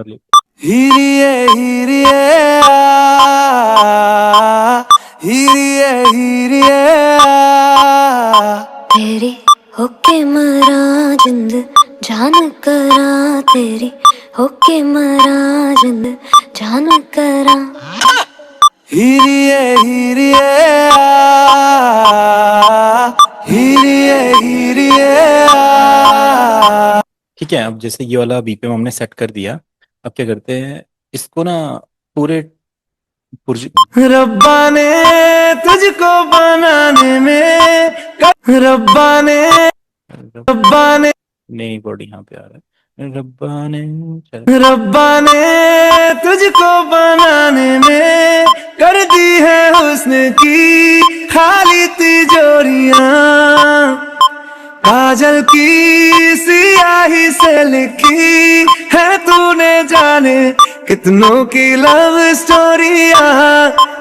कर ले। हिरिये हिरिये हिरिये हिरिये तेरी होके मरा जिंद जान करा तेरी होके मरा जिंद जान करा हिरिये हिरिये हिरिये हिरिये। ठीक है, अब जैसे ये वाला बीपीएम हमने सेट कर दिया। अब क्या करते हैं, इसको ना पूरे पुर्ज रब्बा ने तुझको बनाने में रब्बा ने रब्बा ने नई वर्ड यहाँ पे आ रहा है, रब्बा ने। चल। रब्बा ने तुझको बनाने में कर दी है हुस्न की खाली तिजोरियां काजल की सियाही से लिखी है तूने जाने कितनों की लव स्टोरियां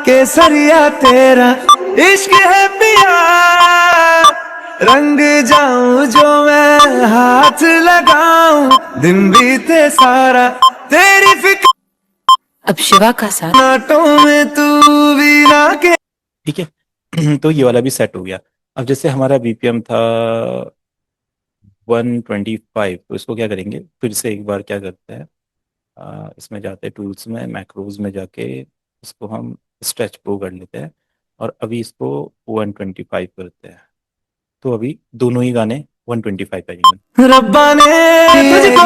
केसरिया तेरा इश्क है पिया रंग जाऊं जो मैं हाथ लगाऊं दिन बीते सारा तेरी फिक्र अब शिवा का साथ नाटों में तू भी ना के। ठीक है। तो ये वाला भी सेट हो गया। अब जैसे हमारा बीपीएम था 125, तो इसको क्या करेंगे, फिर से एक बार क्या करते हैं, इसमें जाते हैं टूल्स में, मैक्रोज में जाके इसको हम स्ट्रेच प्रो कर लेते हैं और अभी इसको 125 करते हैं। तो अभी दोनों ही गाने 125 पे जाएंगे। रब्बा ने तुझको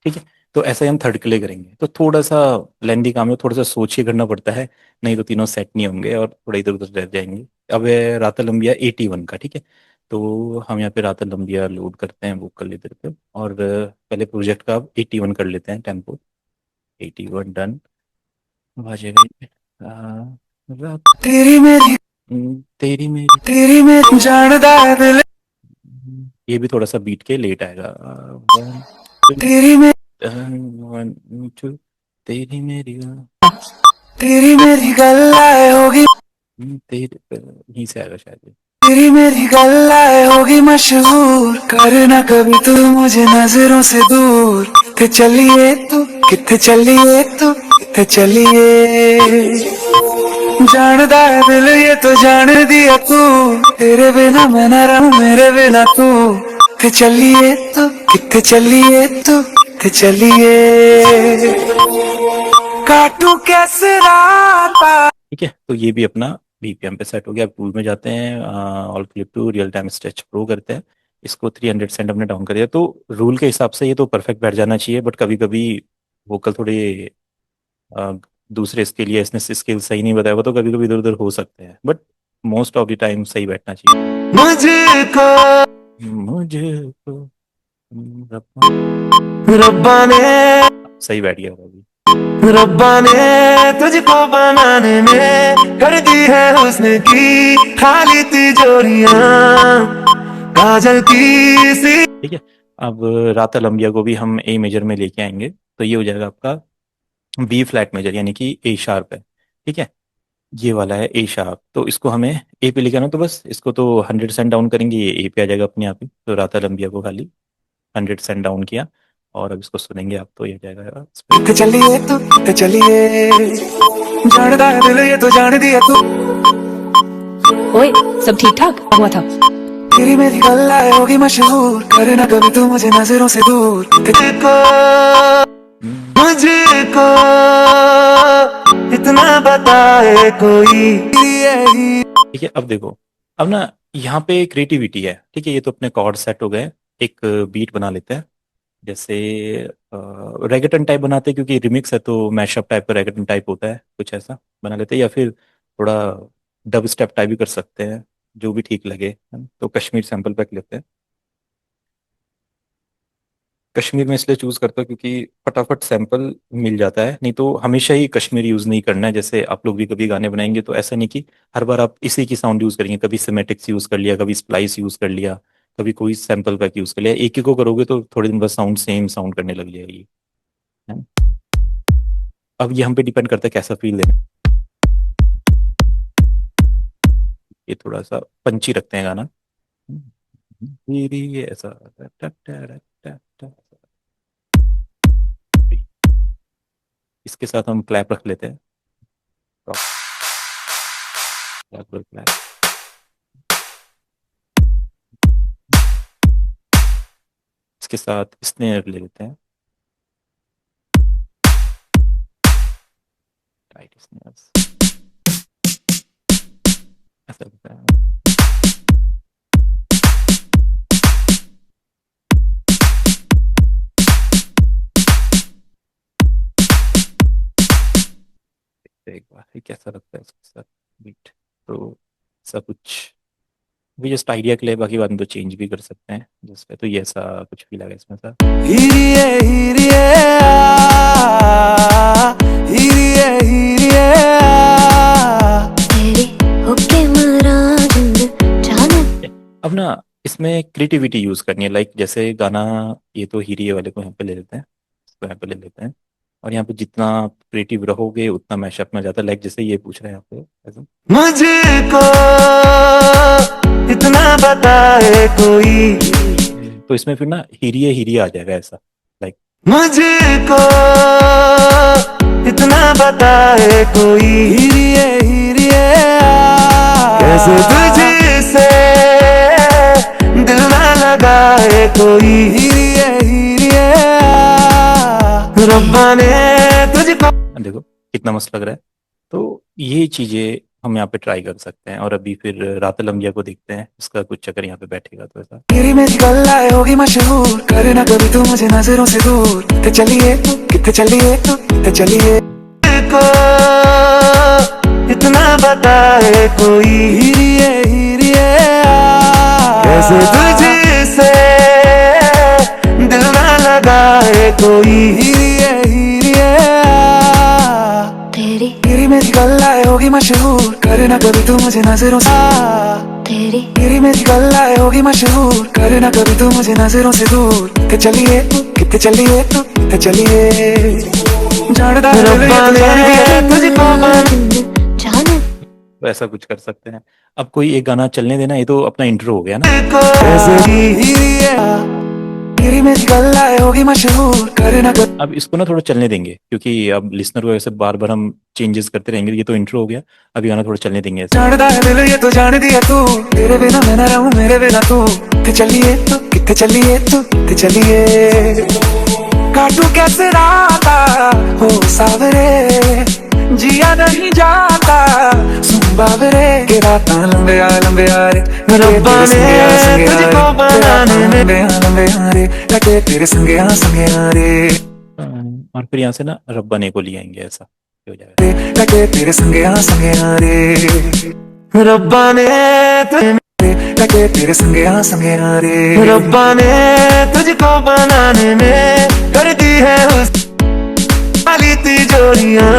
ठीक है, तो ऐसा ही हम थर्ड के लिए करेंगे। तो थोड़ा सा लेंदी काम है, थोड़ा सा सोच के करना पड़ता है, नहीं तो तीनों सेट नहीं होंगे और थोड़ा इधर उधर रह जाएंगे। अब है राता लंबिया 81 का। ठीक है, तो हम यहाँ पे राता लंबिया लोड करते हैं वोकल इधर पे, और पहले प्रोजेक्ट का अब 81 कर लेते हैं टेम्पो। 81 डन। बाजेगा ये। रात। तेरी मेरी तेरी मेरी। तेरी मेरी जानदा है दिल ये भी थोड़ा सा बीट के लेट आएगा। वन तेरी मेरी वन टू। तेरी मेरी। तेरी मेरी गल्लाए होगी तेरे यहीं से आएगा शायद ये। तेरी मेरी गल्लाए होगी मशहूर करना कभी तू मुझे नजरों से दूर किथे चलिए तू किथे चलिए तू किथे चलिए जानदा है दिल ये तो जान दिया तू तेरे बिना मैं ना रहूं मेरे बिना तू किथे चलिए तू किथे चलिए तू किथे चलिए काटू कैसे रात। ठीक है, तो ये भी अपना बीपीएम पे सेट हो गया। अब टूल में जाते हैं, all clip to real time stretch pro करते हैं। इसको 300 सेंट हमने डाउन कर दिया। तो रूल के हिसाब से ये तो परफेक्ट बैठ जाना चाहिए, बट कभी कभी वोकल थोड़े अ, दूसरे इसके लिए इसने स्किल सही नहीं बताया हुआ, तो कभी कभी इधर उधर हो सकते हैं, but most of the time सही बैठना चाहिए। मुझको मुझको रब्बा ने सही बैठ गया होगा अभी। रब्बा ने तुझको बनाने में कर दी है हुस्न की खाली तिजोरियां काजल की सी। ठीक है, अब राता लंबिया को भी हम ए मेजर में लेके आएंगे, तो ये हो जाएगा आपका बी फ्लैट मेजर, यानी कि ए शार्प है। ठीक है, ये वाला है ए शार्प, तो इसको हमें ए पे लेके आना। तो बस इसको तो 100 सेंट डाउन करेंगे, ये ए पे आ जाएगा अपने आप ही। तो राता लंबिया को खाली 100 सेंट डाउन किया, और अब इसको सुनेंगे आप, तो ये हो जाएगा इस पे। ते चलिए तू ते चलिए जानदा है दिल ये तो जान दिया तू ओए, सब ठीक ठाक हुआ था। तेरी मेरी गल्लाए होगी मशहूर करना कभी तू मुझे नजरों से दूर तुझको मुझको इतना बताए कोई यही। ठीक है, अब देखो, अब ना यहाँ पे क्रिएटिविटी है। ठीक है, ये तो अपने कॉर्ड सेट हो गए। एक बीट बना लेते हैं, जैसे रेगेटन टाइप बनाते हैं, क्योंकि रिमिक्स है तो मैशअप टाइप का रेगेटन टाइप होता है, कुछ ऐसा बना लेते हैं, या फिर थोड़ा डब स्टेप टाइप भी कर सकते हैं, जो भी ठीक लगे। तो कश्मीर सैंपल पैक लेते हैं। कश्मीर में इसलिए चूज करता हूँ क्योंकि फटाफट सैंपल मिल जाता है, नहीं तो हमेशा ही कश्मीर यूज नहीं करना है। जैसे आप लोग भी कभी गाने बनाएंगे तो ऐसा नहीं कि हर बार आप इसी की साउंड यूज करेंगे, कभी सिमेटिक्स यूज कर लिया, कभी स्प्लाइस यूज कर लिया, कभी कोई सैंपल पैक यूज कर लिया। एक ही को करोगे तो थोड़े दिन बाद साउंड सेम साउंड करने लग जाएगी, है ना? अब ये हम पे डिपेंड करता है कैसा फील देना। ये थोड़ा सा पंची रखते हैं गाना। फिर ये ऐसा। इसके साथ हम क्लैप रख लेते हैं, क्लैप। इसके साथ स्नेयर ले लेते हैं, टाइट स्नेयर्स, ऐसा लगता है। एक बार ये कैसा लगता है इसके साथ बीट। तो सब कुछ भी जस्ट आइडिया के लिए, बाकी बाद में तो चेंज भी कर सकते हैं जिस पे। तो ये ऐसा कुछ भी लगा इसमें सा। हीरिए हीरिए हीरिए हीरिए तेरी होके मरा जिंद जाने। अब ना इसमें क्रिएटिविटी यूज करनी है, लाइक जैसे गाना, ये तो हीरिए वाले को यहाँ पे ले लेते हैं, इसको यहाँ पे ले लेते हैं, और यहाँ पे जितना क्रिएटिव रहोगे उतना मैशअप में जाता है। लाइक जैसे ये पूछ रहे हैं यहाँ पे ऐसा। मुझको इतना बताए कोई, तो इसमें फिर ना हीरिए हीरिए आ जाएगा ऐसा, लाइक मुझको इतना बताए कोई, हीरिए हीरिए कैसे तुझसे दिल ना लगाए कोई, हीरिए हीरिए रब्बा ने तुझको। देखो कितना मस्त लग रहा है। तो ये चीजें हम यहाँ पे ट्राई कर सकते हैं। और अभी फिर रातल अंबिया को देखते हैं, उसका कुछ चक्कर यहाँ पे बैठेगा तो ऐसा। तेरी मेरी गल्ला होगी मशहूर, करना कभी तू मुझे नजरों से दूर, किथे चलिए तू किथे चलिए तू किथे चलिए, को इतना बताए कोई, हीरिए हीरिए कैसे तुझसे दिल ना लगाए कोई, हीरिए हीरिए तेरी मेरी गल्ला होगी मशहूर, करना कभी तू मुझे नजरों से, तेरी मेरी गल्ला होगी मशहूर, करना कभी तू मुझे नजरों से दूर, किथे चलिए तू किथे चलिए तू किथे चलिए, जानदा तुझको जाने। तो ऐसा कुछ कर सकते हैं। अब कोई एक गाना चलने देना, ये तो अपना इंट्रो हो गया ना। तेरी मेरी गल्ला होगी मशहूर, करना अब इसको ना थोड़ा चलने देंगे, क्योंकि अब लिसनर को ऐसे बार बार हम चेंजेस करते रहेंगे। ये तो इंट्रो हो गया, अभी गाना थोड़ा चलने देंगे ऐसे। जानदा है दिल ये तो जान दिया तू, तेरे बिना मैं ना रहूं मेरे बिना तू, किथे चलिए तू किथे चलिए तू किथे चलिए, काटू कैसे राता हो सावरे, जिया नहीं जाता सुन बावरे, के राता लंबे आ रे, रब्बा ने तुझको बनाने में लंबे आ रे, लगे तेरे संगे आ रे, और फिर यहाँ से ना रब्बा ने को ले आएंगे, ऐसा हो जाएगा। लगे तेरे संगे आ रे, रब्बा ने लगे तेरे संगे आ रे, रब्बा ने तुझको बनाने में कर दी है खाली तिजोरियां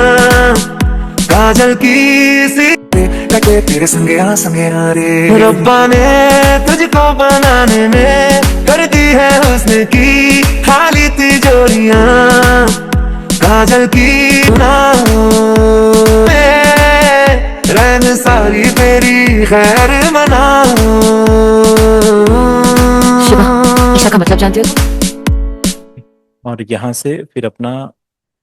काजल की सी, लगे तेरे संगे आ रे, रब्बा ने तुझको बनाने में कर दी है हुस्न की खाली तिजोरियां काजल की, रहन सारी तेरी खैर मना। शिवा, ईशा का मतलब जानते हो? और यहाँ से फिर अपना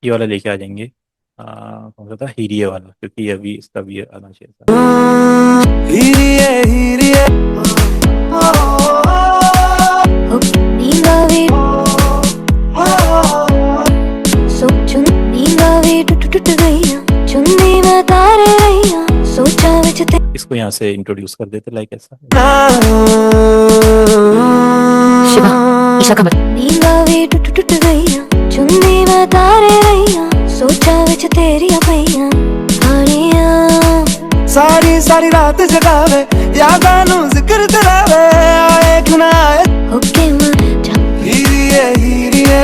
ये वाला लेके आ जाएंगे, कौन सा था, हीरिए वाला, क्योंकि अभी इसका भी आना चाहिए था। हीरिए हीरिए नीलावे सोचूं नीलावे टूट गईया, चुन्नी में तारे रहिया, सोचा विच ते इसको यहाँ से इंट्रोड्यूस कर देते, लाइक ऐसा। शिवा, ईशा का मतलब नीलावे टूट गईया, चुन्नी में तारे रहिया, सोचा विच तेरिया पईया हानिया, सारी सारी रात जगावे यादां नू जिक्र करावे, आए कि ना आए होके मर जा। हीरिए हीरिए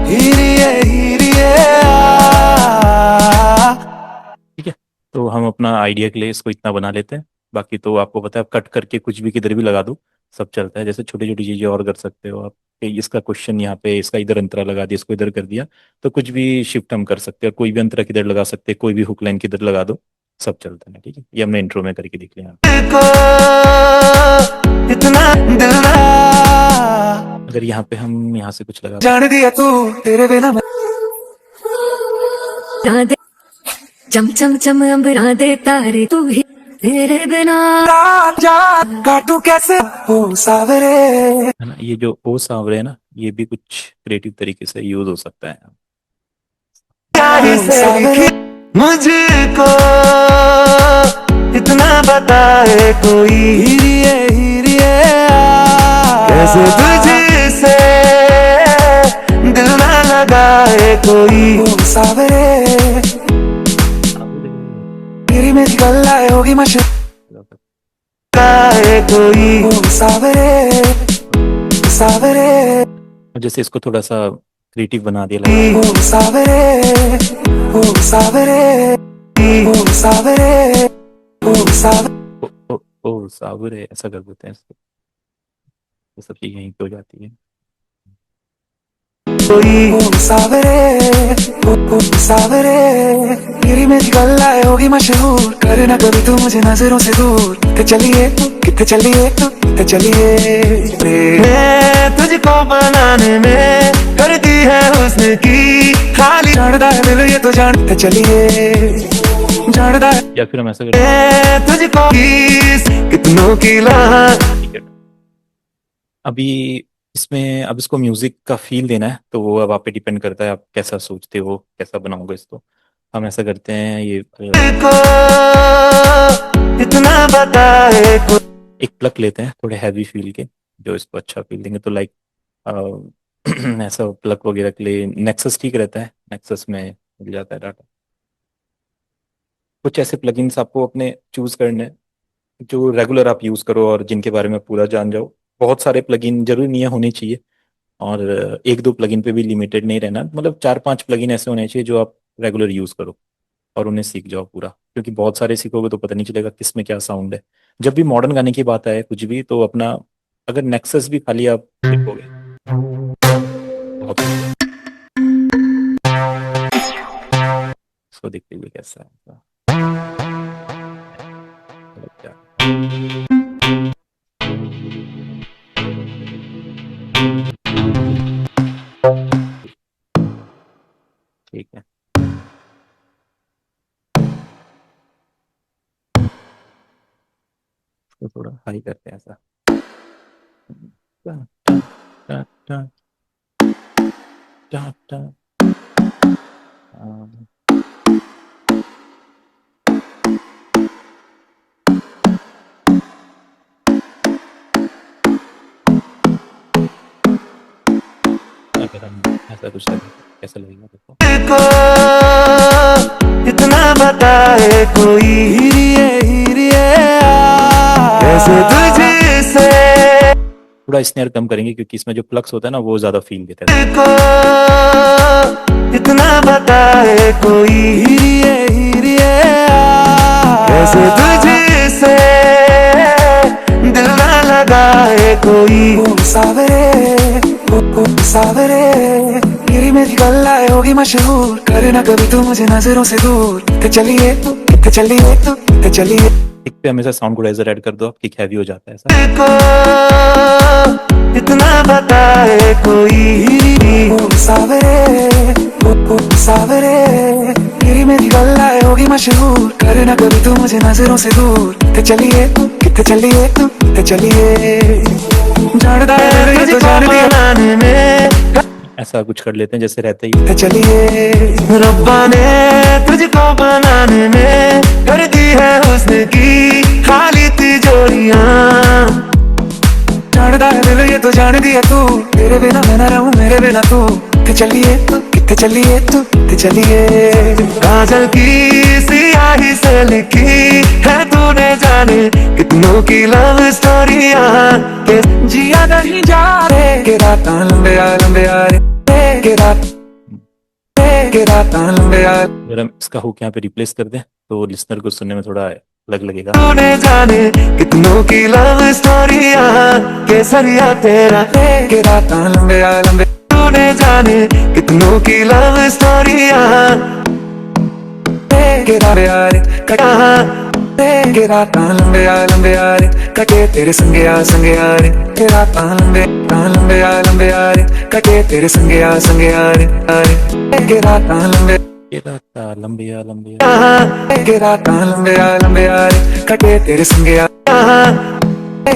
हीरिए हीरिए। ठीक है, तो हम अपना आइडिया के लिए इसको इतना बना लेते हैं। बाकी तो आपको पता है, आप कट करके कुछ भी किधर भी लगा दो, सब चलता है। जैसे छोटी छोटी चीजें और कर सकते हो आप, कि इसका क्वेश्चन यहाँ पे, इसका इधर अंतरा लगा दिया, इसको इधर कर दिया, तो कुछ भी शिफ्ट हम कर सकते हैं। और कोई भी अंतरा किधर लगा सकते हैं, कोई भी हुक लाइन किधर लगा दो, सब चलता है। ठीक है, ये हमने इंट्रो में करके देख लिया। इतना दिल ना अगर यहाँ पे हम यहाँ से कुछ लगा, जान दिया तू तेरे बिना मैं ना दे चम चम चम अंबरा दे तारे तू ही तेरे बिना राजा काटू कैसे हो सावरे। है ना, ये जो ओ सांवरे है ना, ये भी कुछ क्रिएटिव तरीके से यूज हो सकता है। प्यारी से लिखी मुझको इतना बताए कोई हिरिए हिरिए कैसे तुझसे दिल ना लगाए कोई ओ सावरे। मेरी मेरी गल्लाए होगी मशहूर कोई ओ सावरे सावरे। जैसे इसको थोड़ा सा क्रिएटिव बना दिया लगा। ओ सावरे ओ सावरे ओ सावरे ओ सावरे। ओ सांवरे ऐसा कर देते हैं इसको, तो सब चीजें यहीं पे हो जाती है। ओ सावरे ओ सावरे। मेरी मेरी गल्लाए होगी मशहूर करना कभी तू मुझे नजरों से दूर। कितने चलिए तू कितने चलिए तू कितने चलिए मैं तुझको बनाने में करती है हुस्न की खाली जानदा है दिल ये तो जानते चलिए जानदा है। या फिर हम ऐसा करते मैं तुझको कितनों की लहर। हैं, अभी इसमें अब इसको म्यूजिक का फील देना है, तो वो अब आप पे डिपेंड करता है आप कैसा सोचते हो, कैसा बनाओगे इसको। हम ऐसा करते हैं, ये को इतना बताए को एक प्लग लेते हैं थोड़े हैवी फील के, जो इसको अच्छा फील देंगे। तो लाइक ऐसा प्लग वगैरह के लिए नेक्सस ठीक रहता है, नेक्सस में मिल जाता है डाटा। कुछ ऐसे प्लगइन्स आपको अपने चूज करने हैं जो रेगुलर आप यूज करो और जिनके बारे में पूरा जान जाओ। बहुत सारे प्लगइन जरूरी नहीं है होने चाहिए, और एक दो प्लगइन पे भी लिमिटेड नहीं रहना। मतलब 4-5 प्लगइन ऐसे होने चाहिए जो आप रेगुलर यूज करो और उन्हें सीख जाओ पूरा, क्योंकि बहुत सारे सीखोगे तो पता नहीं चलेगा किस में क्या साउंड है। जब भी मॉडर्न गाने की बात आए कुछ भी, तो अपना अगर नेक्सस भी खाली आप सीखोगे बहुत इसको देखते हुए कैसा है मतलब क्या। ठीक है, तो थोड़ा हाई करते हैं ऐसा। टा, टा, टा, टा, टा, टा। अगर हम ऐसा कुछ करें कैसा लगेगा देखो। को इतना बताए कोई हिरिए हिरिए कैसे तुझसे थोड़ा स्नेयर कम करेंगे क्योंकि इसमें जो प्लक्स होता है ना वो ज्यादा फील देता है। को इतना बताए कोई हिरिए हिरिए कैसे तुझसे दिल ना लगाए कोई ओ सावरे ओ सावरे। मेरी मेरी गल्लाए होगी मशहूर करना कभी तू मुझे नजरों से दूर। कितने चलिए तू कितने चलिए तू कितने चलिए किक पे हमेशा साउंड गुडाइजर ऐड कर दो, किक हैवी हो जाता है ऐसा। को इतना बताए कोई ओ सावरे ओ सावरे। मेरी मेरी गल्लाए होगी मशहूर करना कभी तू मुझे नजरों से दूर। कितने चलिए तू कितने चलिए तू कितने चलिए जानदा है ये तो जान दिया में ऐसा कुछ कर लेते हैं जैसे रहता ही। कितने चलिए रब्बा ने तुझको बनाने में कर दी है हुस्न की खाली तिजोरियां जानदा है दिल ये तो जान दिया तू तेरे बिना मैं ना रहूं मेरे बिना तू। कितने चलिए तू कितने चलिए तू कितने चलिए काजल की सियाही से लिखी है तूने जाने कितनों की लव स्टोरियां के जिया नहीं जा रे के रात लंबे आ रे के रात लंबे आ। अगर हम इसका हुक यहाँ पे रिप्लेस कर दें तो लिसनर को सुनने में थोड़ा अलग लगेगा। तूने जाने कितनों की लव स्टोरियां केसरिया तेरा के रात लंबे तूने जाने कितनों की लव स्टोरियां के यार कटा के रात लंबे आ रे कटे तेरे संगे आ रे के रात लंबे आ रे कटे तेरे संगे आ रे के रात लंबे ये रात लंबिया लंबिया के रात लंबे लंबे रे कटे तेरे संगे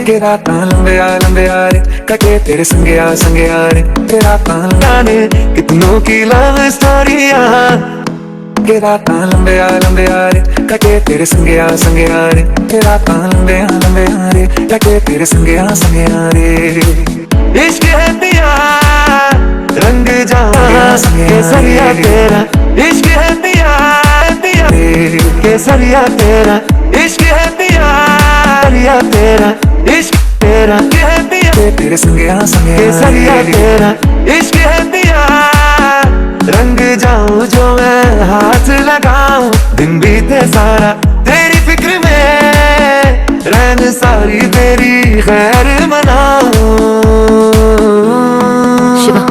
के रात लंबे रे कटे तेरे संगे रे तेरा जाने कितनों की लव स्टोरियां के रात लंबे रे कटे तेरे संगे रे तेरा लंबे रे कटे तेरे संगे रे इश्क है पिया रंग जाऊंगा केसरिया तेरा इश्क है पिया पिया केसरिया तेरा इश्क है पिया तेरा इश्क तेरा है पिया तेरे संगे केसरिया तेरा इश्क है पिया रंग जाऊं जो मैं हाथ लगाऊं दिन बीते सारा तेरी फिक्र में रहन सारी तेरी खैर मनाऊं शिवा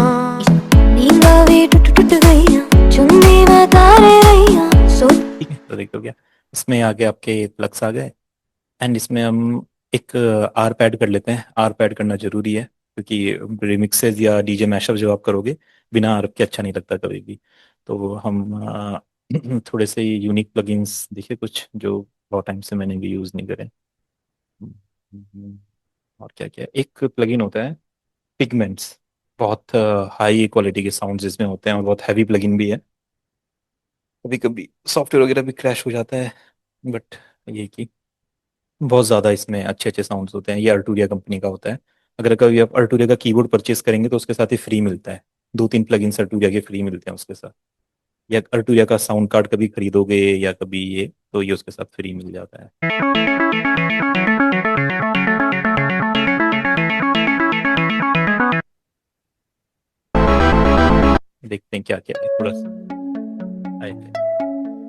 नींदा वे टूट गईया चुन्नी में तारे रहिया सो ठीक है। तो देखो क्या इसमें आगे आपके प्लग्स आ गए एंड इसमें हम एक आर पैड कर लेते हैं। आर पैड करना जरूरी है क्योंकि रिमिक्सेस या डीजे मैशअप जो आप करोगे बिना आर के अच्छा नहीं लगता कभी भी। तो हम थोड़े से यूनिक प्लगइन्स देखिए कुछ जो बहुत टाइम से मैंने भी यूज़ नहीं करे। और क्या क्या एक प्लगइन होता है पिगमेंट्स। बहुत हाई क्वालिटी के साउंड्स इसमें होते हैं और बहुत हैवी प्लगइन भी है। कभी कभी सॉफ्टवेयर वगैरह भी क्रैश हो जाता है बट ये कि बहुत ज़्यादा इसमें अच्छे अच्छे साउंड्स होते हैं। ये अर्टूरिया कंपनी का होता है। अगर कभी आप अर्टूरिया का कीबोर्ड परचेस करेंगे तो उसके साथ ही फ्री मिलता है। 2-3 प्लगइन्स अर्टूरिया के फ्री मिलते हैं उसके साथ। या अर्टूरिया का साउंड कार्ड कभी खरीदोगे या कभी ये तो ये उसके साथ फ्री मिल जाता है। देखते हैं क्या क्या है थोड़ा सा। हाय,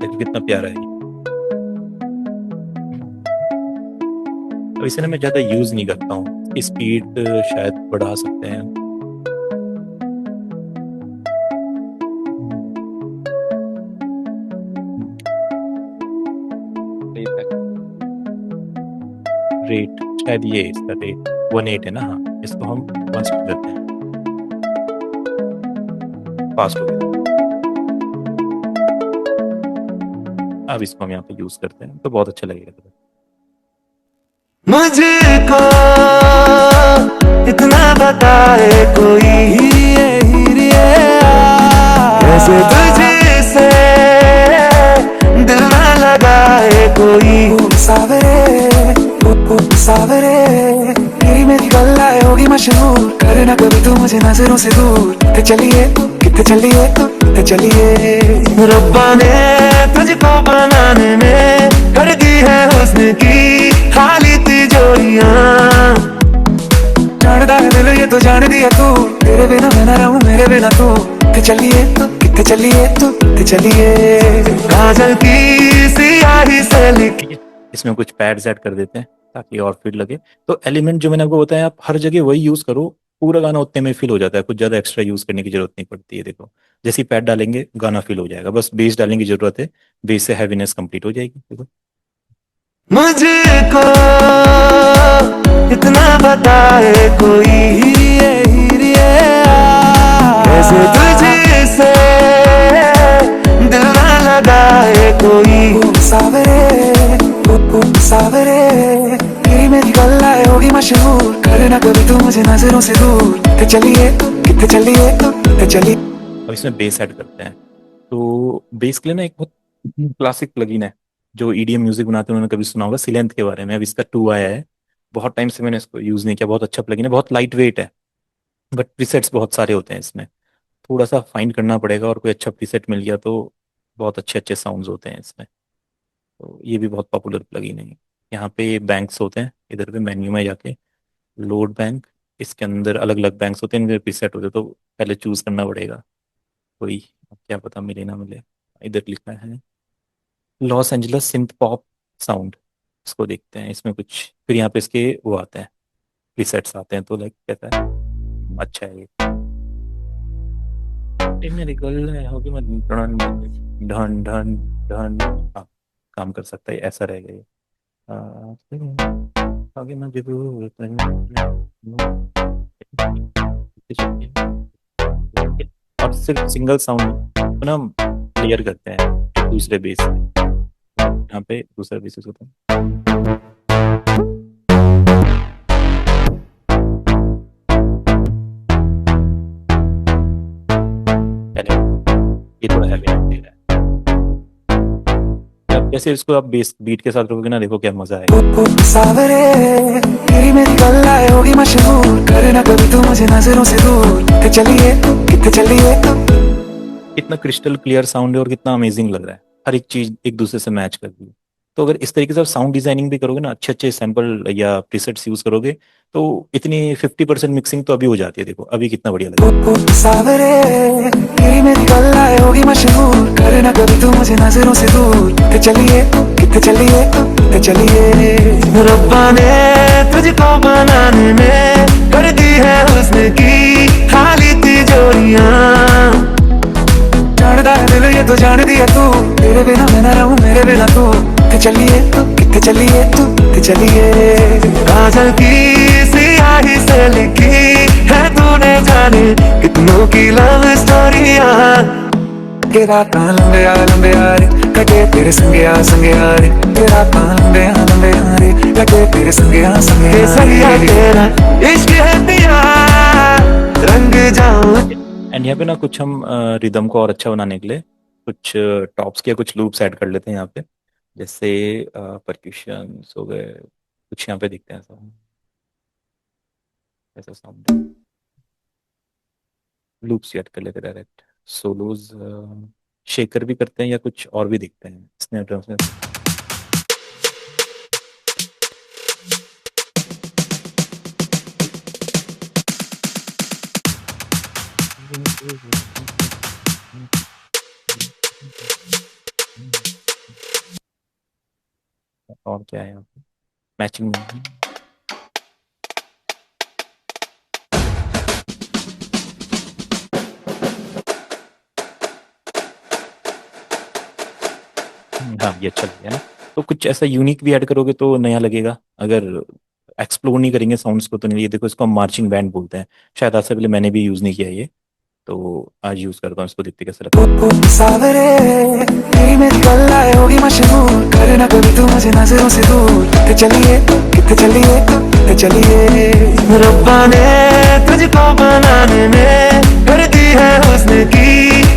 देखो कितना प्यारा है ये। अब इसे ना मैं ज़्यादा यूज़ नहीं करता हूँ। स्पीड शायद बढ़ा सकते हैं। रेट शायद ये इसका रेट 1.8 है ना। हाँ इसको हम 1 कर देते हैं। फास्ट हो गया। अब इसको हम यहाँ पे यूज़ करते हैं तो बहुत अच्छा लगेगा। मुझको इतना बताए कोई कैसे तुझसे दिल ना लगाए कोई सावरे तेरी मेरी गल्ला होगी मशहूर करना कभी तू मुझे नजरों से दूर कितने चलिए कितने चलिए रब्बा ने तुझको बनाने में कर दी है हुस्न की खाली तिजोरियां जानदा है दिल ये तो जान दिया तू तेरे बिना मैं ना रहूं मेरे बिना तू कितने चलिए काजल की सियाही से लिख ठीक है इसमें कुछ पैड्स ऐड कर देते हैं ताकि और फील लगे। तो एलिमेंट जो मैंने आपको बताया आप हर जगह वही यूज़ करो। पूरा गाना उतने में फील हो जाता है। कुछ ज़्यादा एक्स्ट्रा यूज़ करने की जरूरत नहीं पड़ती है। देखो जैसे ही पैड डालेंगे गाना फील हो जाएगा। बस बेस डालने की जरूरत है। बेस से हैवीनेस कंप्लीट हो जाएगी। देखो मुझको इतना बताए कोई कैसे तुझसे दिल ना लगाए कोई सावरे तेरी मेरी गल्ला होगी मशहूर करना कभी तू मुझे नजरों से दूर कितने चलिए अब इसमें बेस ऐड करते हैं। तो बेस के लिए ना एक बहुत क्लासिक प्लगइन है जो ईडीएम म्यूजिक बनाते हैं। उन्होंने कभी सुना होगा सिलेंथ के बारे में। अब इसका 2 आया है। बहुत टाइम से मैंने इसको यूज़ नहीं किया। बहुत अच्छा प्लगइन है। बहुत लाइट वेट है बट प्रीसेट्स बहुत सारे होते हैं इसमें। थोड़ा सा फाइंड करना पड़ेगा और कोई अच्छा प्रीसेट मिल गया तो बहुत अच्छे अच्छे साउंड्स होते हैं इसमें। तो ये भी बहुत पॉपुलर प्लगइन है। यहाँ पे बैंक्स होते हैं। इधर पे मेन्यू में जाके लोड बैंक इसके अंदर अलग अलग बैंक्स होते हैं। इनके प्रीसेट होते हैं तो पहले चूज करना पड़ेगा कोई। क्या पता मिले ना मिले। इधर लिखा है Los Angeles synth pop sound. इसको देखते हैं इसमें कुछ फिर यहाँ पे इसके वो आते हैं प्रीसेट्स आते हैं। तो लाइक कहता है अच्छा है ये मेरी गर्ल है होगी मैं ढन ढन ढन ढन। हाँ, काम कर सकता है ऐसा रहेगा ये। आगे मैं जरूर और सिर्फ सिंगल साउंड ना क्लियर करते हैं दूसरे बेस से। यहाँ पे दूसरा बेसिस होता है। यानी ये थोड़ा हैवी दे रहा है। अब जैसे इसको आप बेस बीट के साथ रखोगे ना, देखो क्या मजा आएगा। ओ सावरे तेरी मेरी गल्ला होगी मशहूर, करना कभी तू मुझे नजरों से दूर। कितने चलिए तू, कितने चलिए तू। कितना क्रिस्टल क्लियर साउंड है और कितना अमेजिंग लग रहा है, हर एक चीज एक दूसरे से मैच कर रही है। तो अगर इस तरीके से आप साउंड डिजाइनिंग भी करोगे ना, अच्छे अच्छे सैंपल या प्रीसेट्स यूज करोगे, तो इतनी 50% मिक्सिंग तो अभी हो जाती है। देखो अभी कितना बढ़िया लग रहा है। ओ सावरे तेरी मेरी गल्ला होगी मशहूर, करना कभी तू मुझे नजरों से दूर। कितने चलिए तू, कितने चलिए तू, कितने चलिए। रब्बा ने तुझको बनाने में कर दी है हुस्न की खाली तिजोरियां। जानदा है दिल ये तो जान दिया तू, तेरे बिना मैं ना रहूं मेरे बिना तू। कितने चलिए तू, कितने चलिए तू, कितने चलिए। काजल की सियाही से लिखी है तूने जाने कितनों की लव स्टोरियां। के रातां लंबे आ रे कटे तेरे संगे आ रे। के रातां लंबे आ रे कटे तेरे संगे आ केसरिया तेरा इश्क है पिया रंग जाऊं। एंड यहाँ पे ना कुछ हम रिदम को और अच्छा बनाने के लिए कुछ टॉप्स के कुछ लूप्स ऐड कर लेते हैं यहाँ पे। जैसे परक्यूशन हो गए कुछ यहाँ पे दिखते हैं ऐसा साउंड। लूप्स ऐड कर लेते हैं डायरेक्ट। सोलोज शेकर भी करते हैं या कुछ और भी दिखते हैं स्नैप ड्रम्स में। और क्या है यहाँ पे मैचिंग। हाँ ये अच्छा लगेगा ना। तो कुछ ऐसा यूनिक भी ऐड करोगे तो नया लगेगा। अगर एक्सप्लोर नहीं करेंगे साउंड्स को तो नहीं। ये देखो इसको हम मार्चिंग बैंड बोलते हैं। शायद आज से पहले मैंने भी यूज नहीं किया ये, तो आज यूज करता हूँ इसको, देखते कैसा लगता है। ओ सावरे तेरी मेरी गल्ला होगी मशहूर, करना कभी तू मुझे नजरों से दूर। कितने चलिए तू, कितने चलिए तू, कितने चलिए। रब्बा ने तुझको बनाने में कर दी है हुस्न की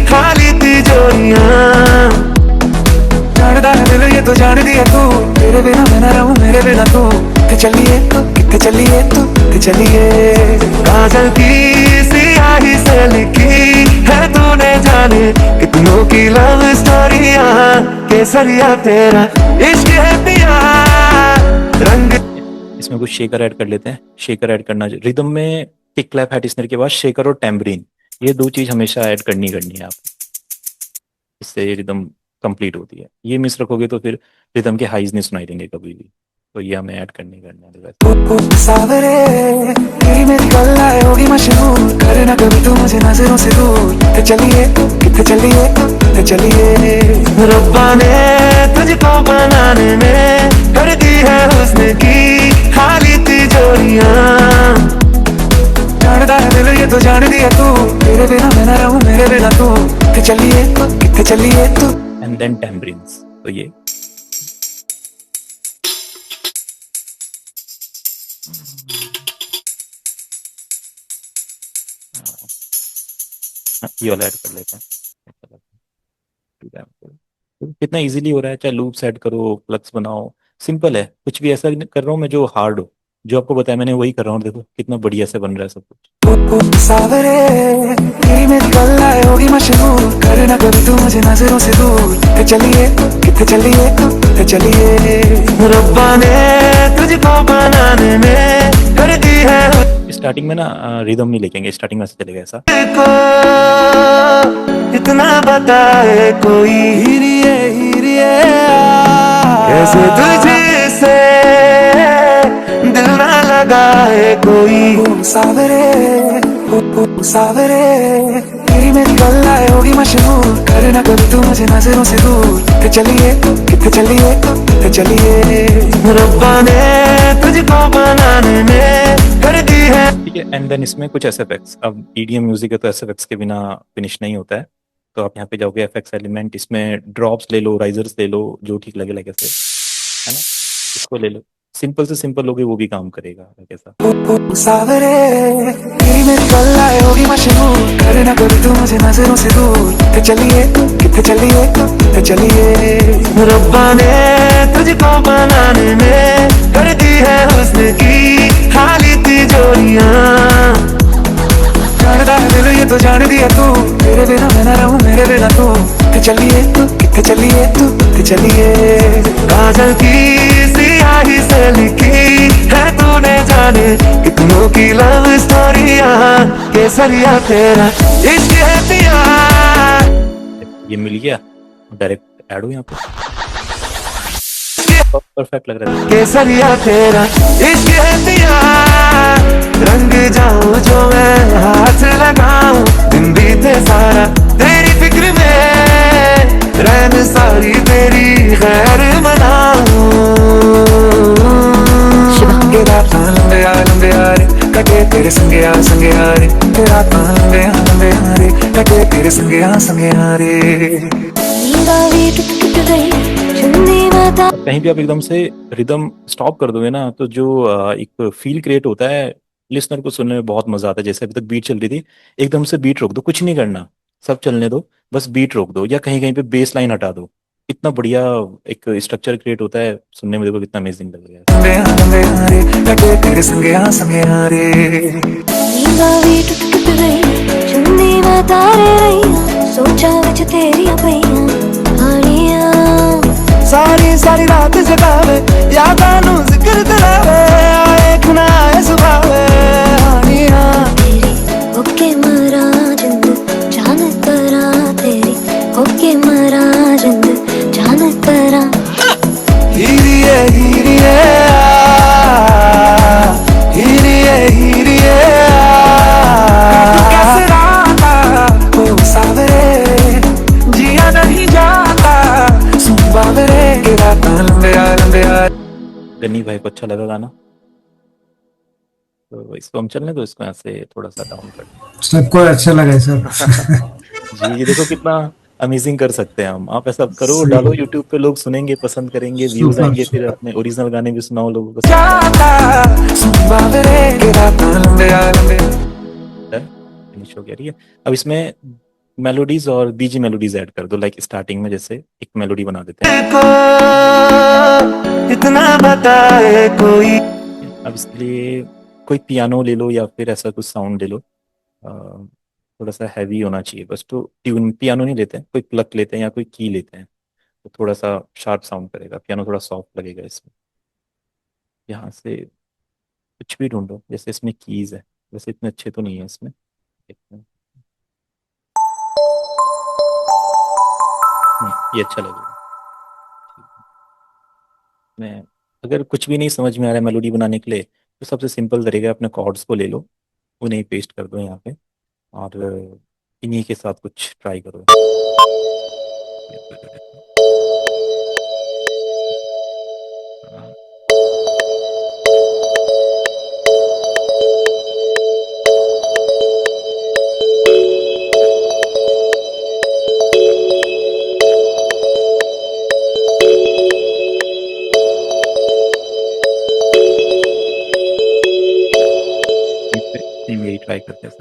खाली तिजोरियां। जानदा है दिल ये तो जान दिया तू, तेरे बिना मैं ना रहूं मेरे बिना तू। कितने चलिए तू, कितने चलिए तू, कितने चलिए। काजल की सियाही से लिखी है तूने जाने कितनों की लव स्टोरियां। केसरिया तेरा इश्क है पिया रंग। इसमें कुछ शेकर ऐड कर लेते हैं। शेकर ऐड करना रिदम में किक क्लैप हैट स्नेयर के बाद शेकर और टेम्बरिन, ये दो चीज हमेशा ऐड करनी करनी है आप। इससे रिदम कंप्लीट होती है। ये मिस रखोगे तो फिर रिदम के हाईज नहीं सुनाई देंगे कभी भी। तो ये हमें ऐड करनी है। ओ सावरे तेरी मेरी गल्ला होगी मशहूर, करना कभी तू मुझे नजरों से दूर। कितने चलिए तू, कितने चलिए तू, कितने चलिए। रब्बा ने तुझको बनाने में कर दी है हुस्न की खाली तिजोरियां। जानदा है दिल ये तो जान दिया तू, तेरे बिना मैं ना रहूं मेरे बिना तू। कितने चलिए तू, कितने चलिए तू। And then tambourines. तो ये ये वाला ऐड कर लेते हैं। कितना इजीली हो रहा है। चाहे लूप्स ऐड करो, प्लग्स बनाओ, सिंपल है। कुछ भी ऐसा कर रहा हूँ मैं जो हार्ड हो, जो आपको बताया मैंने वही कर रहा हूँ। देखो कितना बढ़िया से बन रहा है सब कुछ। ओ सावरे तेरी मेरी गल्ला होगी मशहूर, करना कभी तू मुझे नजरों से दूर। कितने चलिए तू, कितने चलिए तू, कितने चलिए। रब्बा ने तुझको बनाने में कर दी है। स्टार्टिंग में ना रिदम नहीं लेकेंगे, स्टार्टिंग में ऐसे चलेगा ऐसा। इतना बताए कोई हिरिए हिरिए कैसे तुझसे दिल ना लगाए कोई। ओ सावरे ओ सावरे तेरी मेरी गल्ला होगी मशहूर, करना कभी तू मुझे नजरों से दूर। कितने चलिए तू, कितने चलिए तू, कितने चलिए। रब्बा ने तुझको बनाने में कर दी है। ठीक है। एंड देन इसमें कुछ एसएफएक्स। अब ईडीएम म्यूजिक है तो एसएफएक्स के बिना फिनिश नहीं होता है। तो आप यहाँ पे जाओगे एफएक्स एलिमेंट, इसमें ड्रॉप्स ले लो, राइजर्स ले लो, जो ठीक लगे लाइक ऐसे, है ना, इसको ले लो। सिंपल से सिंपल लोगे वो भी काम करेगा लाइक ऐसा। सावरे तेरी मेरी गल आए होगी मशहूर, करना कभी तू मुझे नजरों से दूर। किथे चलिए किथे चलिए किथे चलिए, रब्बा ने तुझको बनाने में कर दी है हुस्न की खाली तिजोरियां। जानता है दिल ये तो जान दिया तू, तेरे बिना मैं ना रहूं मेरे बिना तू। किथे चलिए तू किथे चलिए तू किथे चलिए, काजल की सियाही से लिखी है तूने जाने कितनों की लव स्टोरियां, केसरिया तेरा इश्क है पिया। ये मिल गया, डायरेक्ट ऐड हो यहाँ पे, परफेक्ट लग रहा है। केसरिया तेरा इश्क है पिया, रंग जाऊं जो मैं हाथ लगाऊं, दिन बीते सारा तेरी फिक्र में, रहन सारी तेरी खैर मनाऊं। के रात लंबे यारे कटे तेरे संगे यारे, के रात लंबे यारे कटे तेरे संगे यारे। नींदा भी टूट गई चुन्नी माता। कहीं भी आप एकदम से रिदम स्टॉप कर दोगे ना, तो जो एक फील क्रिएट होता है, लिसनर को सुनने में बहुत मजा आता है। जैसे अभी तक बीट चल रही थी, एकदम से बीट रोक दो, कुछ नहीं करना, सब चलने दो, बस बीट रोक दो, या कहीं कहीं पे बेस लाइन हटा दो, इतना बढ़िया एक स्ट्रक्चर क्रिएट होता है। सुनने में देखो कितना अमेजिंग लग रहा है। कटे तेरे संगे यारे, नींदा भी टूट गई चुन्नी मैं तारे रही, सोचा विच तेरियां पईयां हानियां। सारी रात जगावे यादां नू जिक्र करावे, आए खुना आए सुभावे हानियां। तेरी होके मरा जिंद जान करा, तेरी होके मरा जिंद जान करा। हीरिए हीरिए हीरिए कैसे राता ओ सावरे, जिया नहीं जाता सुन बावरे, के रात लंबे गन्नी भाई को अच्छा लगा गाना, तो इसको हम चलने दो, इसको यहाँ से थोड़ा सा डाउन कर दें। सबको अच्छा लगा सर। जी, ये देखो कितना अमेजिंग कर सकते हैं हम। आप ऐसा करो, सही। डालो यूट्यूब पे, लोग सुनेंगे, पसंद करेंगे, व्यूज सुपर, आएंगे, फिर सुपर। अपने ओरिजिनल गाने भी सुनाओ लोगों को। जाता सुन बावरे, के रात लंबे फिनिश हो गया, ठीक है। अब इसमें मेलोडीज और बीजी मेलोडीज ऐड कर दो, लाइक स्टार्टिंग में जैसे एक मेलोडी बना देते हैं। को इतना बताए कोई। अब इसके लिए कोई पियानो ले लो या फिर ऐसा कुछ साउंड ले लो, थोड़ा सा हैवी होना चाहिए बस। तो ट्यून पियानो नहीं लेते हैं, कोई प्लक लेते हैं या कोई की लेते हैं, तो थोड़ा सा शार्प साउंड करेगा। पियानो थोड़ा सॉफ्ट लगेगा इसमें। यहाँ से कुछ भी ढूंढो, जैसे इसमें कीज है, वैसे इतने अच्छे तो नहीं है इसमें। ये अच्छा लगेगा। मैं अगर कुछ भी नहीं समझ में आ रहा है मेलोडी बनाने के लिए, तो सबसे सिंपल तरीका है, अपने कॉर्ड्स को ले लो, उन्हें पेस्ट कर दो यहाँ पे, और इन्हीं के साथ कुछ ट्राई करो। यही ट्राई करते हैं।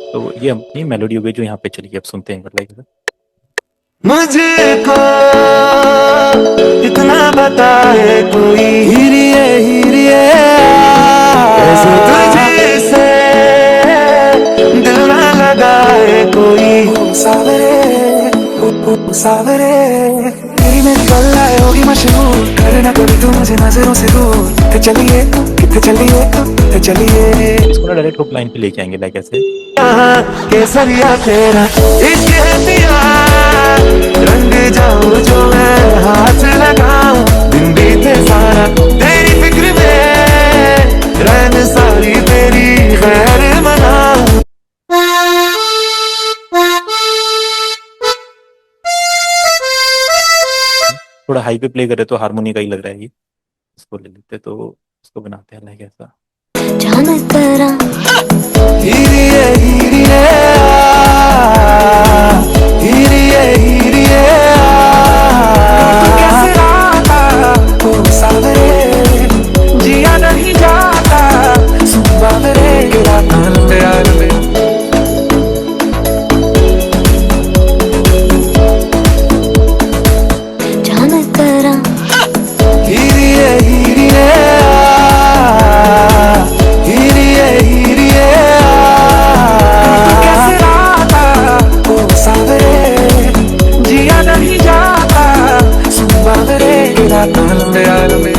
तो ये अपनी मेलोडी हो गई जो यहाँ पे चली गई। अब सुनते हैं लाइक मुझको इतना बताए कोई, हीरिए हीरिए तुझसे दिल ना लगाए कोई। सावरे तेरी मेरी गल आए होगी मशहूर, करना कभी तू मुझे नजरों से दूर। किथे चलिए किथे चलिए, इसको ना डायरेक्ट हुक लाइन पे लेके आएंगे लाइक ऐसे। केसरिया तेरा इश्क है पिया, रंग जा बताऊं जो मैं हाथ लगाऊं, दिन बीते सारा तेरी फिक्र में, रहने सारी तेरी खैर मनाऊं। थोड़ा हाई पे प्ले करे तो हारमोनी का ही लग रहा है ये, इसको ले लेते तो इसको बनाते हैं लाइक ऐसा। जान तेरा हीरिए हीरिए हीरिए हीरिए कैसे आता ओ सावरे, जिया नहीं जाता सुन बावरे, रात लंबे लंबे जान तेरा हीरिए हीरिए हीरिए हीरिए कैसे आता ओ सावरे, जिया नहीं जाता सुन बावरे, रात लंबे लंबे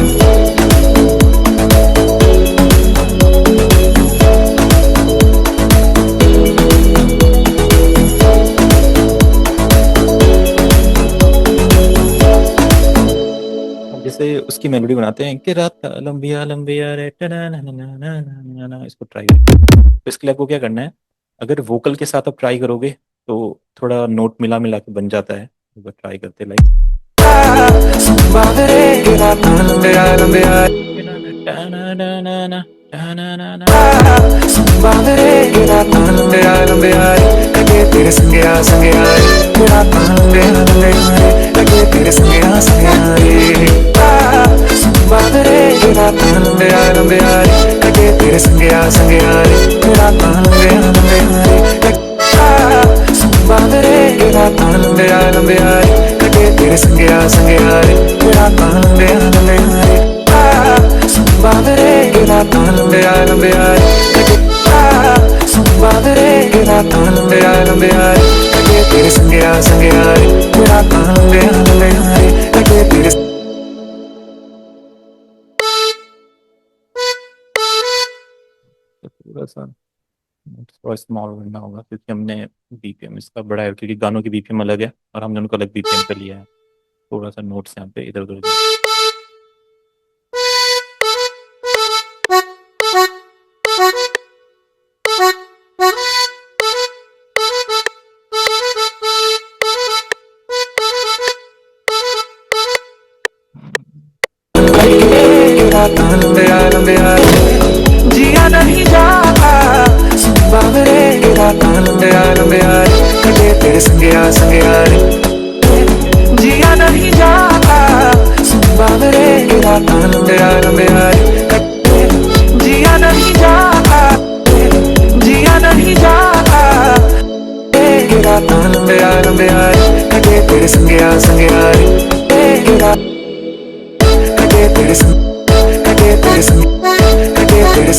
अब जैसे उसकी मेलोडी बनाते हैं कि रात लंबिया लंबिया रे टना, इसको ट्राई तो इसके लिए आपको क्या करना है, अगर वोकल के साथ आप ट्राई करोगे तो थोड़ा नोट मिला मिला के बन जाता है। एक बार ट्राई करते लाइक सुन बावरे, रात लंबे लंबे सुन बावरे, रात लंबे लंबे लगे तेरे संगे संगे रात लंबे लंबे लगे तेरे संगे संगे सुन बावरे, रात लंबे लंबे लगे तेरे संगे संगे रात लंबे लंबे सुन बावरे, रात लंबे लंबे लगे तेरे संगे संगे रात लंबे लंबे सुन बावरे, रात लंबे लंबे लगे सुन बावरे, रात लंबे लंबे लगे तेरे संगे संगे रात लंबे लंबे लगे तेरे थोड़ा सा थोड़ा स्मॉल करना होगा क्योंकि हमने बीपीएम इसका बढ़ाया है, क्योंकि गानों की बीपीएम अलग है और हमने उनको अलग बीपीएम पे लिया है। थोड़ा सा नोट्स यहाँ पे इधर उधर रात लंबे लंबे जिया नहीं जाता सुन बावरे, रात लंबे लंबे लगे तेरे संगे संगे जिया नहीं जाता सुन बावरे, रात लंबे लंबे जिया नहीं जाता, जिया नहीं जाता रात लंबे लंबे लगे तेरे संगे संगे लगे तेरे संगे लगे तेरे संगे लगे तेरे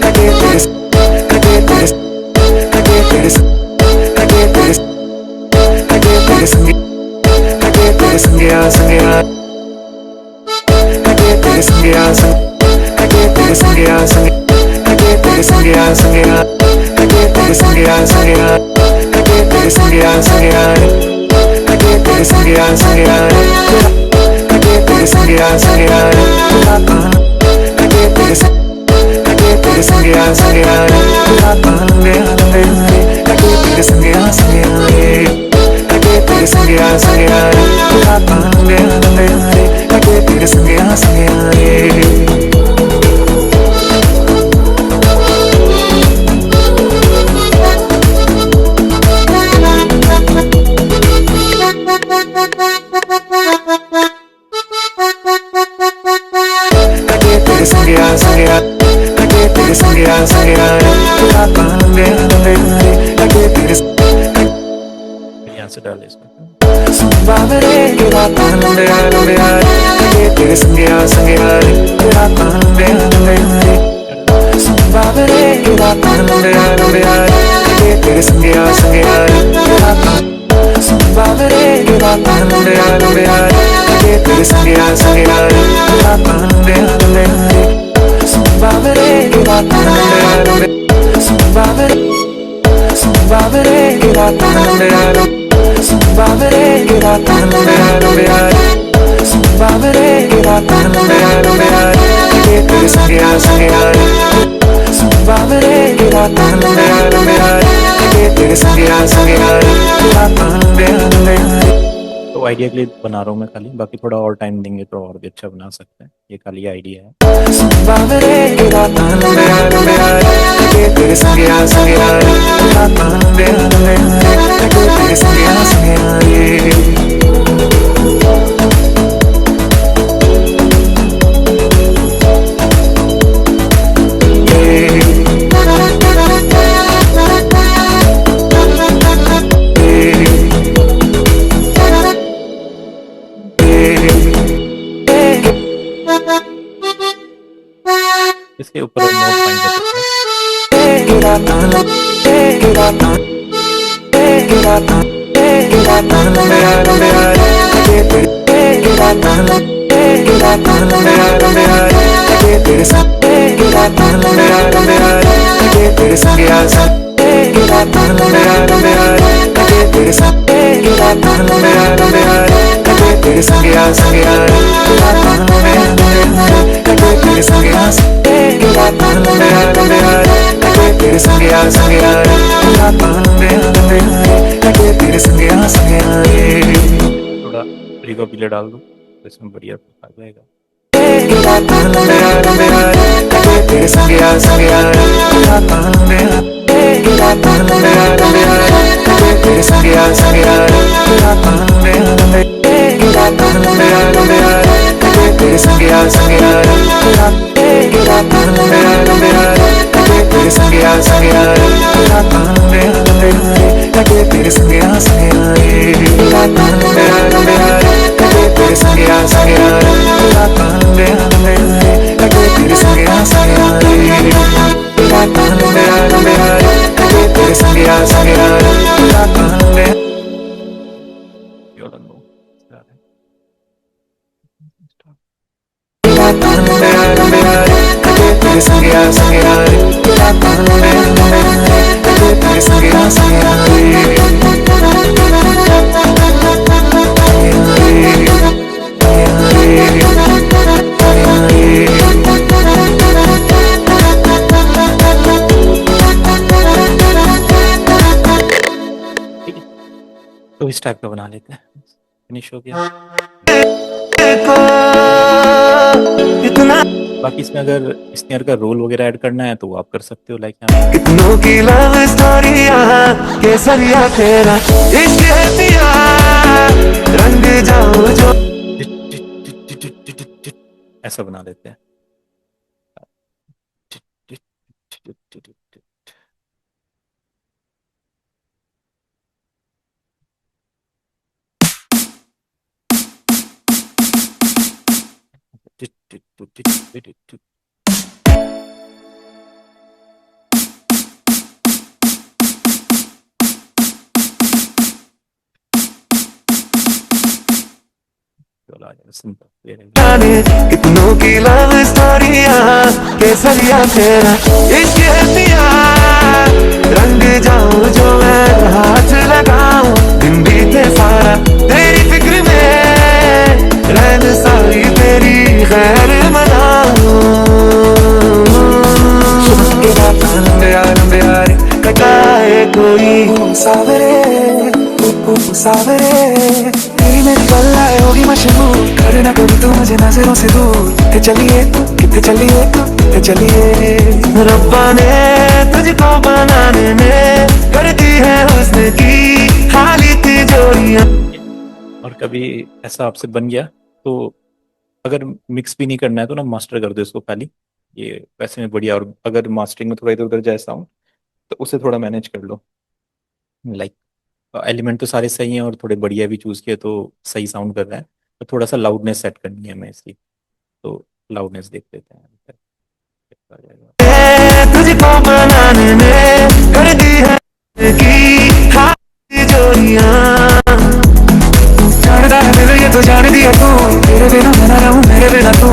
लगे तेरे लगे तेरे लगे तेरे लगे तेरे लगे तेरे संगे लगे तेरे संगे संगे लगे तेरे संगे लगे तेरे संगे संगे लगे तेरे संगे संगे लगे तेरे संगे संगे लगे तेरे संगे संगे लगे तेरे संगे संगे लगे तेरे संगे संगे लगे तेरे संगे संगे रात लंबे लंबे लगे तेरे संगे संगे लगे तेरे संगे संगे रात लंबे लंबे लगे तेरे संगे संगे लगे तेरे संगे संगे लगे तेरे संगे संगे रात लंबे लंबे लगे तेरे यहाँ से डाले इसमें। सुन बावरे, रात लंबे लंबे लगे तेरे संगे संगे रात लंबे लंबे सुन बावरे, रात लंबे लंबे लगे तेरे संगे संगे सुन बावरे, रात लंबे लंबे लगे तेरे संगे संगे रात लंबे लंबे सुन बावरे, रात लंबे लंबे सुन बावरे, रात लंबे लंबे सुन बाबरे ये रात लंबे लंबे बाबरे ये रात लंबे लंबे लगे तेरे संगे बाबरे ये रात लंबे लंबे लगे तेरे संगे रात लंबे लंबे। तो आइडिया के लिए बना रहा हूँ मैं खाली, बाकी थोड़ा और टाइम देंगे तो और भी अच्छा बना सकते हैं। ये खाली आइडिया है। बाबरे ये रात लंबे लंबे लगे तेरे संगे रात लंबे लंबे लगे तेरे संगे इसके ऊपर नोट फाइंड कर सकते हैं। थोड़ा रिवर्ब डाल दो तो इसमें बढ़िया आ जाएगा। तो इस टाइप का बना लेते हैं। फिनिश हो गया। बाकी इसमें अगर स्नेयर का रोल वगैरह ऐड करना है तो वो आप कर सकते हो, लाइक यहाँ कितनों की लव स्टोरी केसरिया तेरा इश्क है पिया रंग जाओ जो ऐसा बना देते हैं। कितनों की लव स्टोरिया केसरिया तेरा इश्क है पिया रंग जाऊं जो मैं हाथ लगाऊं दिन बीते सारा तेरी फिक्र में रहन सारी तेरी खैर मनाऊं कटाए कोई सावरे सावरे तेरी मेरी गल्लाए होगी मशहूर करना कभी तू मुझे नजरों से दूर कितने चलिए कितने चलिए रब्बा ने तुझको बनाने में कर दी है हुस्न की खाली तिजोरियां। और कभी ऐसा आपसे बन गया तो अगर मिक्स भी नहीं करना है तो ना मास्टर कर दो इसको खाली, ये वैसे में बढ़िया। और अगर मास्टरिंग में थोड़ा इधर उधर जाए साउंड तो उसे थोड़ा मैनेज कर लो, लाइक एलिमेंट तो सारे सही हैं और थोड़े बढ़िया भी चूज किए तो सही साउंड कर रहा है। तो थोड़ा सा लाउडनेस सेट करनी है हमें इसकी, तो लाउडनेस देख लेते हैं आ जाएगा। तुझको बनाने में कर दी है की खाली जोड़ियां जानदा है मेरे ये तो जान दिया तू तेरे बिना मैं ना रहूं मेरे बिना तू।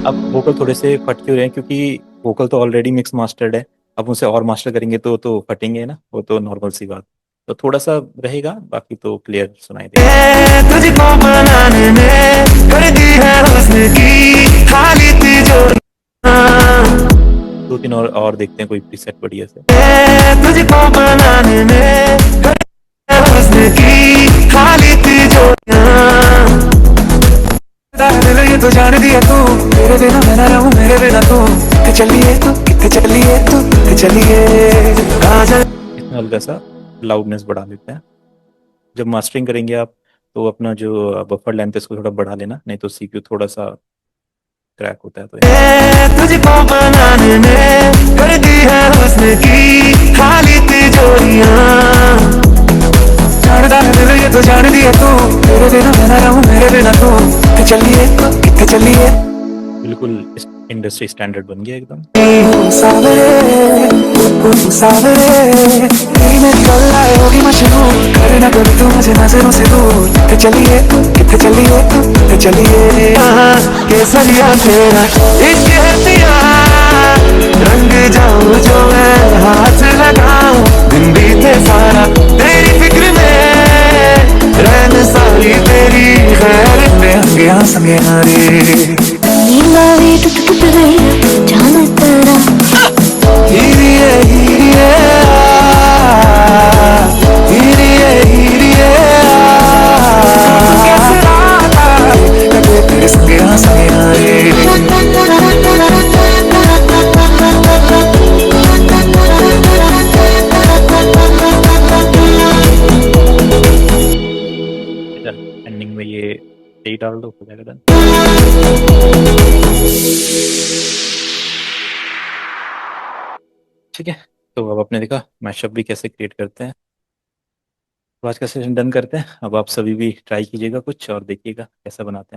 अब वोकल थोड़े से फट क्यों रहे हैं, क्योंकि वोकल तो ऑलरेडी मिक्स मास्टर्ड है। अब उसे और मास्टर करेंगे तो फटेंगे ना, वो तो नॉर्मल सी बात। तो थोड़ा सा रहेगा, बाकी तो क्लियर सुनाई देगा। तुझको बनाने में कर दी है हुस्न की खाली तिजोरियां। 2-3 और देखते हैं कोई प्रीसेट बढ़िया से। तुझको बनाने में कर दी है हुस्न की खाली तिजोरियां। दिल ये तो जान दिया तू, तेरे बिना मैं ना रहूं मेरे बिना तू। किथे चलिए तू, किथे चलिए तू, किथे चलिए आजा। इसमें हल्का सा लाउडनेस बढ़ा लेते हैं। जब मास्टरिंग करेंगे आप तो अपना जो बफर लेंथ है इसको थोड़ा बढ़ा लेना, नहीं तो सीक्यू थोड़ा सा क्रैक होता है। तो तुझको बनाने में कर दी है हुस्न की खाली तिजोरियां। जानदा है दिल ये तो जान दिया तू, तेरे बिना मैं ना रहूं मेरे बिना तू। किथे चलिए तू, किथे चलिए बिल्कुल इंडस्ट्री स्टैंडर्ड बन गया एकदम। सावरे तेरी मेरी गल्ल आए होगी मशहूर, करना कभी तू मुझे नजरों से दूर। किथे चलिए तू, किथे चलिए तू, किथे चलिए केसरिया तेरा इश्क है पिया। रंग जाऊं जो मैं हाथ लगाऊं, दिन बीते सारा तेरी फिक्र में। रैन सारी तेरी खैर में अंगे संगे हरे। नींदा भी टूट गई जान तेरा। हीरिए हीरिए हीरिए हीरिए कैसे रात आए कभी तेरे संगे संगे आए। एंडिंग में ये यही डाल दो, हो जाएगा डन। ठीक है, तो अब आपने देखा मैशअप भी कैसे क्रिएट करते हैं। तो आज का सेशन डन करते हैं। अब आप सभी भी ट्राई कीजिएगा कुछ और देखिएगा कैसा बनाते हैं आप।